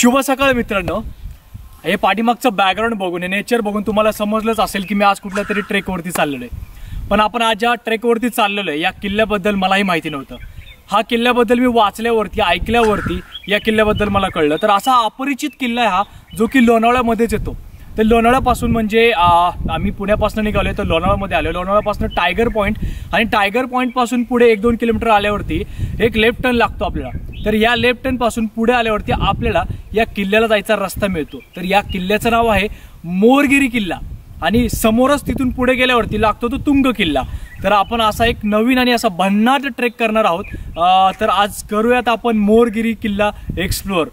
शुभ सकाळ मित्रांनो. हे पाठीमागचं बॅकग्राऊंड बघून, हे नेचर बघून तुम्हाला समजलंच असेल की मी आज कुठल्या तरी ट्रेकवरती चाललेलो आहे. पण आपण आज ज्या ट्रेकवरती चाललेलो आहे या किल्ल्याबद्दल मलाही माहिती नव्हतं. हा किल्ल्याबद्दल मी वाचल्यावरती, ऐकल्यावरती या किल्ल्याबद्दल मला कळलं. तर असा अपरिचित किल्ला आहे हा, जो की लोणावळ्यामध्येच येतो. तर लोणावळ्यापासून म्हणजे आम्ही पुण्यापासून निघालो तर लोणावळ्यामध्ये आलो. लोणावळ्यापासून टायगर पॉईंट, आणि टायगर पॉईंटपासून पुढे 1-2 किलोमीटर आल्यावरती एक लेफ्ट टर्न लागतो आपल्याला. तर या लेफ्ट टर्नपासून पुढे आल्यावरती आपल्याला या किल्ल्याला जायचा रस्ता मिळतो. तर या किल्ल्याचं नाव आहे मोरगिरी किल्ला, आणि समोरच तिथून पुढे गेल्यावरती लागतो तो तुंग किल्ला. तर आपण असा एक नवीन आणि असा भन्नाट ट्रेक करणार आहोत. तर आज करूयात आपण मोरगिरी किल्ला एक्सप्लोअर.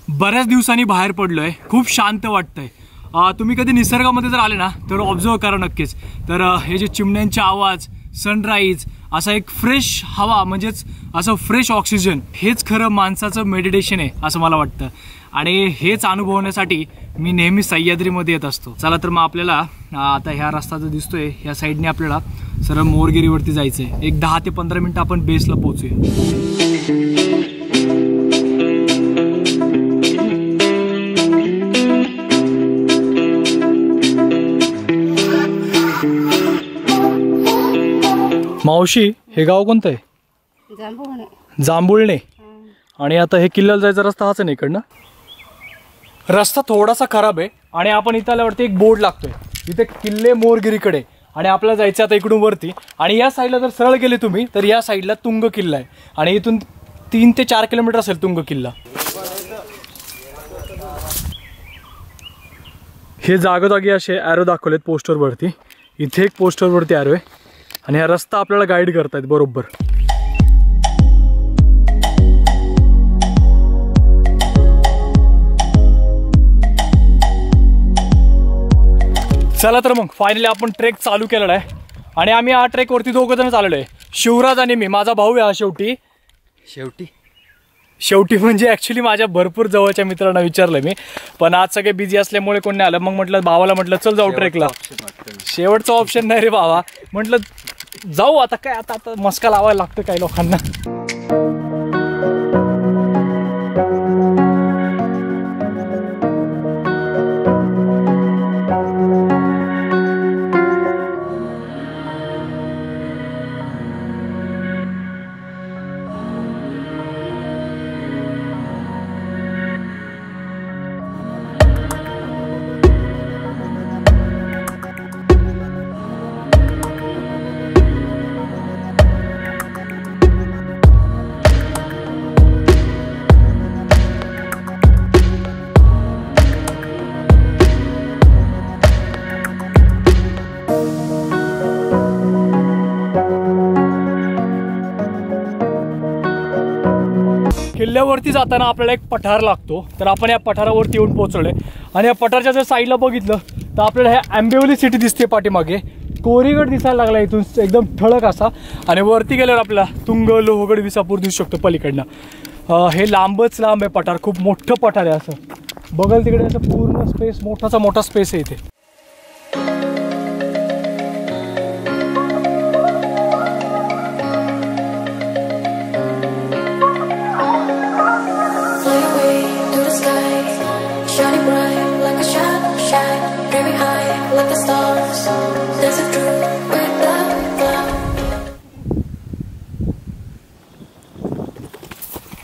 बऱ्याच दिवसांनी बाहेर पडलोय, खूप शांत वाटतंय. तुम्ही कधी निसर्गामध्ये जर आले ना तर ऑब्झर्व करा नक्कीच. तर हे जे चिमण्यांचे आवाज, सनराईज, असा एक फ्रेश हवा, म्हणजेच असं फ्रेश ऑक्सिजन, हेच खरं माणसाचं मेडिटेशन आहे असं मला वाटतं. आणि हेच अनुभवण्यासाठी मी नेहमी सह्याद्रीमध्ये येत असतो. चला तर मग आपल्याला आता ह्या रस्ता जो दिसतोय ह्या साईडने आपल्याला सरळ मोरगिरीवरती जायचं आहे. एक 10 ते 15 मिनिटं आपण बेसला पोहोचूया. मावशी, हे गाव कोणतं आहे? जांभुळणे. आणि आता हे किल्ल्याला जायचा रस्ता हाच आहे ना इकडनं? रस्ता थोडासा खराब आहे आणि आपण इथं आल्यावरती एक बोर्ड लागतोय इथे किल्ले मोरगिरीकडे, आणि आपल्याला जायचं आता इकडून वरती. आणि या साईडला जर सरळ गेले तुम्ही तर या साईडला तुंग किल्ला आहे, आणि इथून 3 ते 4 किलोमीटर असेल तुंग किल्ला. हे जागोजागी असे ॲरो दाखवलेत पोस्टरवरती. इथे एक पोस्टरवरती ॲरो आहे आणि हा रस्ता आपल्याला गाईड करतायत बरोबर. चला तर मग फायनली आपण ट्रेक चालू केलेला आहे. आणि आम्ही हा ट्रेकवरती 2 जण चाललेलो आहे, शिवराज आणि मी. माझा भाऊ आहे हा शेवटी म्हणजे ॲक्च्युली माझ्या भरपूर जवळच्या मित्रांना विचारलं मी, पण आज सगळे बिझी असल्यामुळे कोणी आलं. मग म्हटलं भावाला, म्हटलं चल जाऊ ट्रेकला. शेवटचा ऑप्शन नाही रे भावा, म्हटलं जाऊ. आता काय, आता मस्का लावायला लागतं काही लोकांना. किल्ल्यावरती जाताना आपल्याला एक पठार लागतो. तर आपण या पठारावरती येऊन पोहोचलोय, आणि या पठारच्या जर साईडला बघितलं तर आपल्याला हे आंबिवली सिटी दिसते पाठीमागे. कोरीगड दिसायला लागला इथून एकदम ठळक असा, आणि वरती गेल्यावर आपल्याला तुंग, लोहगड, विसापूर दिसू शकतो पलीकडनं. हे लांबच लांब आहे पठार, खूप मोठं पठार आहे. असं बघल तिकडे असं पूर्ण स्पेस, मोठा स्पेस आहे इथे.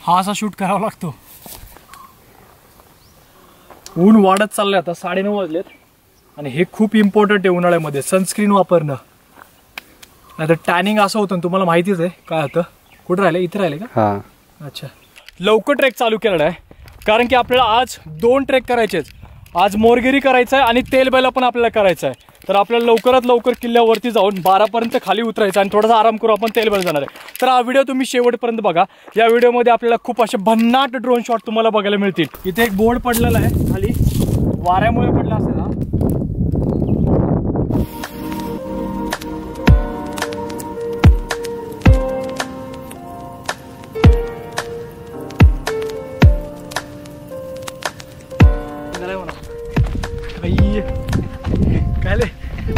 हा असा शूट करावा लागतो. ऊन वाढत चाललंय, आता 9:30 वाजलेत, आणि हे खूप इम्पॉर्टंट आहे उन्हाळ्यामध्ये सनस्क्रीन वापरणं, नाहीतर टॅनिंग असं होतं. तुम्हाला माहितीच आहे काय होतं. कुठं राहिले? इथे राहिले का? हा, अच्छा. लवकर ट्रेक चालू केलेला आहे कारण की आपल्याला आज 2 ट्रेक करायचे आहेत. आज मोरगिरी करायचं आहे आणि तेलबैला पण आपल्याला करायचं आहे. तर आपल्याला लवकरात लवकर किल्ल्यावरती जाऊन 12पर्यंत खाली उतरायचं आणि थोडासा आराम करू आपण तेलबैला जाणार आहे. तर हा व्हिडिओ तुम्ही शेवटपर्यंत बघा. या व्हिडिओमध्ये आपल्याला खूप असे भन्नाट ड्रोन शॉट तुम्हाला बघायला मिळतील. इथे एक बोर्ड पडलेला आहे खाली, वाऱ्यामुळे पडला असेल हा.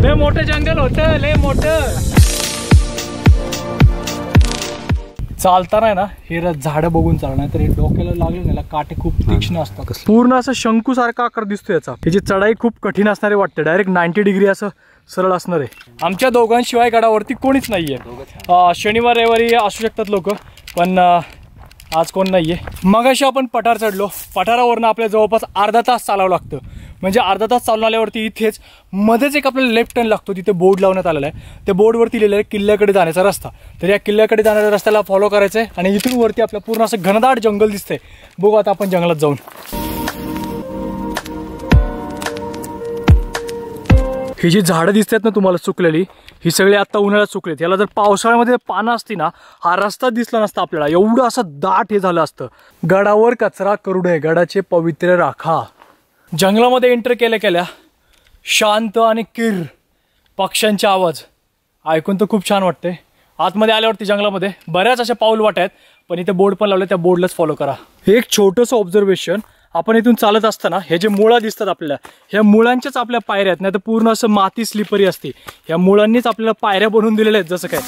लय मोठं जंगल होतं, लय मोठं. चालताना ना हे झाडं बघून चालणार, तर हे डोक्याला लागले ना काटे खूप तीक्ष्ण असतात. पूर्ण असं शंकूसारखा आकार दिसतो याचा. त्याची चढाई खूप कठीण असणारी वाटते, डायरेक्ट 90 डिग्री असं सरळ असणार आहे. आमच्या दोघांशिवाय गडावरती कोणीच नाहीये. शनिवार रविवारी असू शकतात लोक, पण आज कोण नाहीये. मगाशी आपण पठार चढलो, पठारावरनं आपल्या जवळपास अर्धा तास चालावं लागतं. म्हणजे अर्धा तास चालून आल्यावरती इथेच मध्येच एक आपल्याला लेफ्ट टर्न लागतो, तिथे बोर्ड लावण्यात आलेला आहे. त्या बोर्डवरती लिहिलेलं आहे किल्ल्याकडे जाण्याचा रस्ता. तर या किल्ल्याकडे जाणाऱ्या रस्त्याला फॉलो करायचं आहे आणि इथून वरती आपलं पूर्ण असं घनदाट जंगल दिसतंय. बघू आता आपण जंगलात जाऊन. ही जी झाडं दिसतात ना तुम्हाला सुकलेली, ही सगळी आता उन्हाळ्यात सुकलेत. याला जर पावसाळ्यामध्ये पानं असती ना, हा रस्ता दिसला नसता आपल्याला. एवढं असं दाट हे झालं असतं. गडावर कचरा करू नये, गडाचे पवित्र राखा. जंगलामध्ये एंटर केल्या केल्या शांत आणि किर पक्ष्यांचे आवाज ऐकून तर खूप छान वाटते. आतमध्ये आल्यावरती जंगलामध्ये बऱ्याच अशा पाऊल वाट आहेत, पण इथे बोर्ड पण लावले, त्या बोर्डलाच फॉलो करा. एक छोटंसं ऑब्झर्वेशन, आपण इथून चालत असताना हे जे मुळा दिसतात आपल्याला, ह्या मुळांच्याच आपल्या पायऱ्या आहेत. नाही तर पूर्ण असं माती स्लिपरी असते. ह्या मुळांनीच आपल्याला पायऱ्या बनवून दिलेल्या आहेत. जसं काय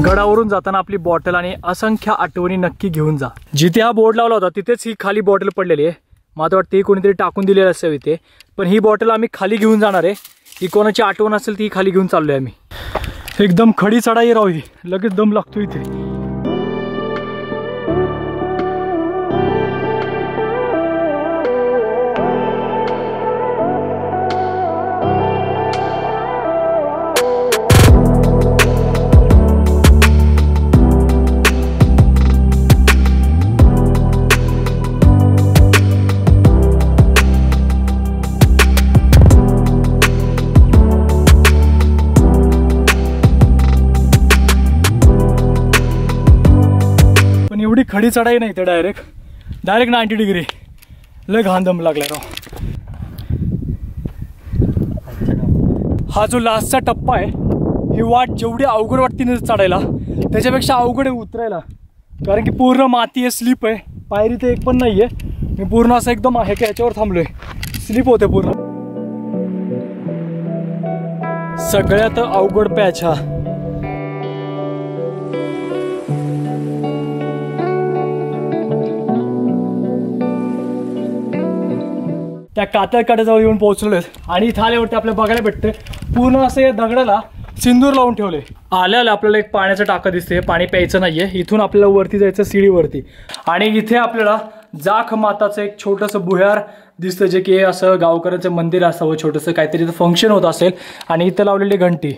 गडावरून जाताना आपली बॉटल आणि असंख्य आठवणी नक्की घेऊन जा. जिथे हा बोर्ड लावला होता तिथेच ही खाली बॉटल पडलेली आहे. मला वाटतं ही कोणीतरी टाकून दिलेली असावी ते, पण ही बॉटल आम्ही खाली घेऊन जाणार आहे. ही कोणाची आठवण असेल ती खाली घेऊन चाललोय आम्ही. एकदम खडी चढाई राहू, लगेच दम लागतो इथे. एवढी खडी चढाई नाही, ते डायरेक्ट 90 डिग्री. लय घाण दम लागला राव. हा जो लास्टचा टप्पा आहे, ही वाट जेवढी अवघड वाटते ना चढायला, त्याच्यापेक्षा अवघड आहे उतरायला. कारण की पूर्ण माती आहे, स्लिप आहे. पायरी तर एक पण नाहीये. मी पूर्ण असं एकदम आहे की ह्याच्यावर थांबलोय, स्लिप होते पूर्ण. सगळ्यात अवघड पॅच हा. त्या कातळकड्याजवळ येऊन पोहोचलोय आणि इथं आल्यावरती आपल्याला बघायला भेटतं पूर्ण असं या दगडाला सिंदूर लावून ठेवले. आल्याला आपल्याला एक पाण्याचं टाकं दिसते, पाणी प्यायचं नाहीये. इथून आपल्याला वरती जायचं सीडीवरती, आणि इथे आपल्याला जाख माताचं एक छोटंसं भुयार दिसतं, जे की असं गावकऱ्यांचं मंदिर असावं, छोटंसं काहीतरी फंक्शन होत असेल. आणि इथं लावलेली घंटी.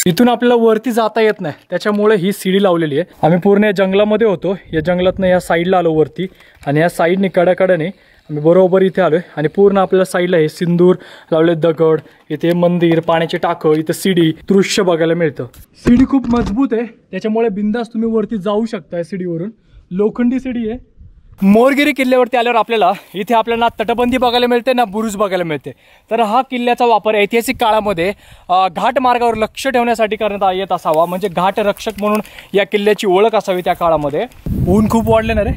इथून आपल्याला वरती जाता येत नाही, त्याच्यामुळे ही सीडी लावलेली आहे. आम्ही पूर्ण या जंगलामध्ये होतो. या जंगलातनं या साईडला आलो वरती, आणि या साईडने कडाकडाने आम्ही बरोबर इथे आलोय. आणि पूर्ण आपल्याला साईडला हे सिंदूर लावले, दगड, इथे मंदिर, पाण्याचे टाकं, इथं सीडी, दृश्य बघायला मिळतं. सीडी खूप मजबूत आहे, त्याच्यामुळे बिंदास तुम्ही वरती जाऊ शकता. सीडीवरून लोखंडी सीडी आहे. मोरगिरी किल्ल्यावरती आल्यावर आपल्याला इथे आपल्याला ना तटबंदी बघायला मिळते ना बुरुज बघायला मिळते. तर हा किल्ल्याचा वापर ऐतिहासिक काळामध्ये घाट मार्गावर लक्ष ठेवण्यासाठी करण्यात येत असावा, म्हणजे घाट रक्षक म्हणून या किल्ल्याची ओळख असावी त्या काळामध्ये. ऊन खूप वाढले ना रे,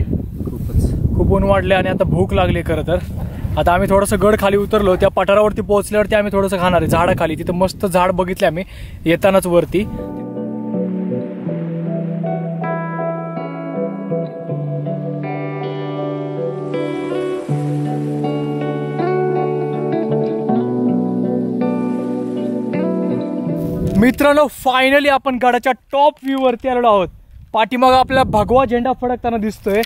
खूप ऊन वाढले आणि आता भूक लागली. खरं तर आता आम्ही थोडंसं गड खाली उतरलो. त्या पठारावरती पोहोचल्यावरती आम्ही थोडंसं खाणार आहे झाडाखाली. तिथं मस्त झाड बघितले आम्ही येतानाच वरती. मित्रांनो, फायनली आपण गडाच्या टॉप व्ह्यू वरती आलेलो आहोत. पाठीमागं आपल्याला भगवा झेंडा फडकताना दिसतोय.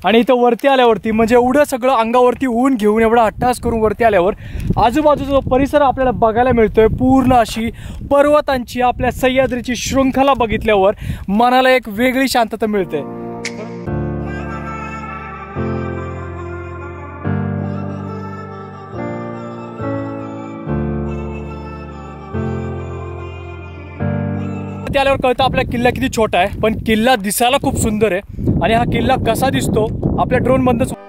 आणि इथं वरती आल्यावरती म्हणजे एवढं सगळं अंगावरती ऊन घेऊन एवढा अट्टहास करून वरती आल्यावर आजूबाजूचा परिसर आपल्याला बघायला मिळतोय. पूर्ण अशी पर्वतांची, आपल्या सह्याद्रीची शृंखला बघितल्यावर मनाला एक वेगळी शांतता मिळते. आल्यावर कळतं आपला किल्ला किती छोटा आहे, पण किल्ला दिसायला खूप सुंदर आहे. आणि हा किल्ला कसा दिसतो आपल्या ड्रोन मधून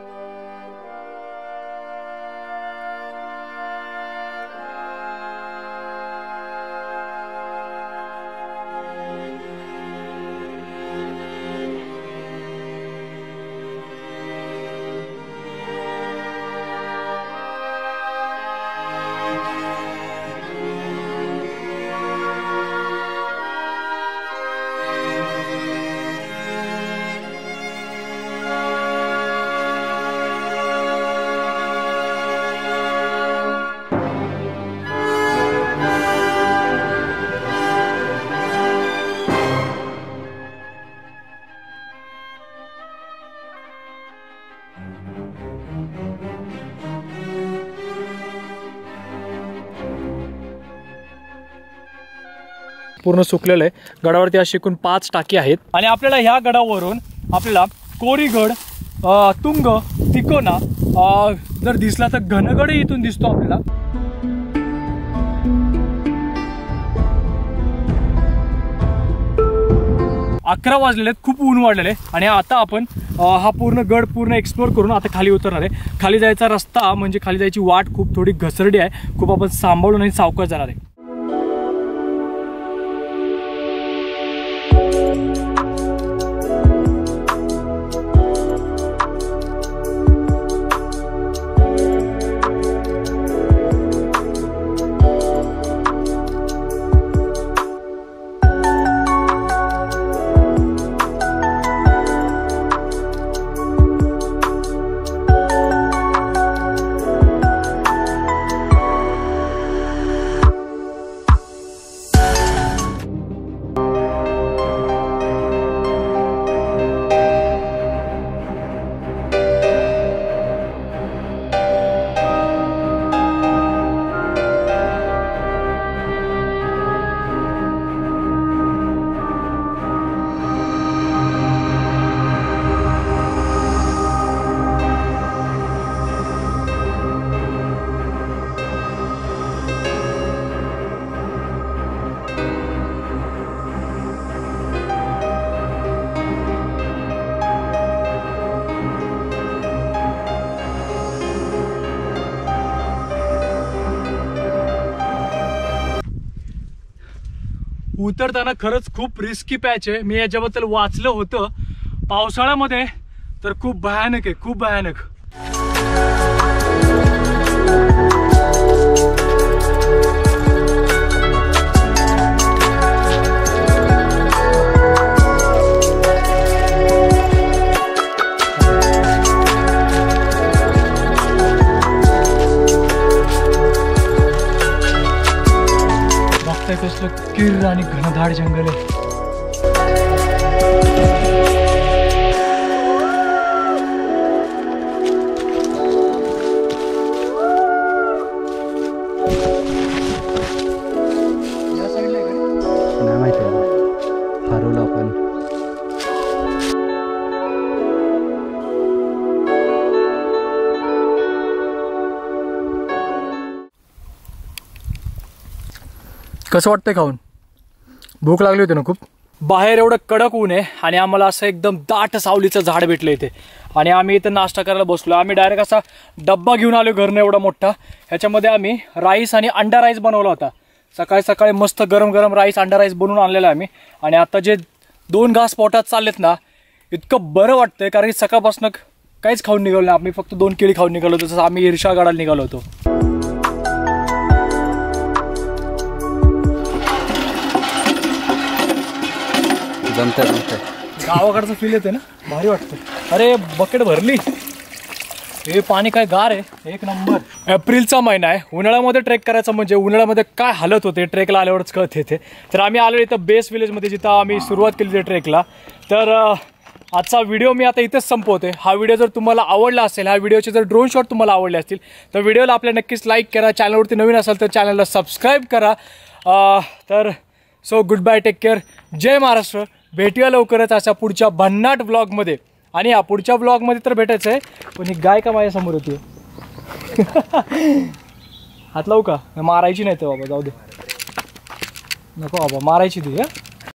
पूर्ण सुकलेलं आहे। गडावरती अशी एकूण 5 टाकी आहेत आणि आपल्याला ह्या गडावरून आपल्याला कोरीगड, तुंग, तिकोना जर दिसला तर घनगडही इथून दिसतो आपल्याला। अकरा वाजलेले आहेत, खूप ऊन वाढलेले आणि आता आपण हा पूर्ण गड पूर्ण एक्सप्लोर करून आता खाली उतरणार आहे। खाली जायचा रस्ता म्हणजे खाली जायची वाट खूप थोडी घसरडी आहे, खूप आपण सांभाळून आणि सावकाश जाणार आहे। उतरताना खरंच खूप रिस्की पॅच आहे। मी याच्याबद्दल वाचलं होतं, पावसाळ्यामध्ये तर खूप भयानक आहे, खूप भयानक। कसलं किर्र आणि घनदाट जंगल आहे। या साईडला आहे का नाही माहिती, हरवलं आपण। कसं वाटतंय खाऊन? भूक लागली होती ना खूप। बाहेर एवढं कडक ऊन आहे आणि आम्हाला असं एकदम दाट सावलीचं झाड भेटलं इथे आणि आम्ही इथं नाश्ता करायला बसलो। आम्ही डायरेक्ट असा डब्बा घेऊन आलो घरनं एवढा मोठा, ह्याच्यामध्ये आम्ही राईस आणि अंडा राईस बनवला होता। सकाळी सकाळी मस्त गरम गरम राईस अंडा राईस बनवून आणलेला आम्ही आणि आता जे 2 घास पोटात चाललेत ना, इतकं बरं वाटतंय कारण की सकाळपासून काहीच खाऊन निघालो नाही। आम्ही फक्त 2 केळी खाऊन निघालो होतो, जसं आम्ही ईर्षागडाला निघालो होतो। गावाकडचं फील येते ना, भारी वाटतं। अरे बकेट भरली, हे पाणी काय गार आहे, एक नंबर। एप्रिलचा महिना आहे, उन्हाळ्यामध्ये ट्रेक करायचं म्हणजे उन्हाळ्यामध्ये काय हालत होते ट्रेकला आल्यावरच कळत येते। तर आम्ही आलो इथं बेस विलेजमध्ये, जिथं आम्ही सुरुवात केली त्या ट्रेकला। तर आजचा व्हिडिओ मी आता इथेच संपवते। हा व्हिडिओ जर तुम्हाला आवडला असेल, ह्या व्हिडिओचे जर ड्रोन शॉट तुम्हाला आवडले असतील तर व्हिडिओला आपल्या नक्कीच लाईक करा। चॅनलवरती नवीन असाल तर चॅनलला सबस्क्राईब करा। तर so good bye, take care, जय महाराष्ट्र। भेटूया लवकरच अशा पुढच्या भन्नाट व्लॉगमध्ये। आणि या पुढच्या व्लॉगमध्ये तर भेटायचं आहे, पण ही गाय का माझ्यासमोर होती? हात लावू का? मारायची नाही तर बाबा, जाऊ दे, नको बाबा, मारायची ती।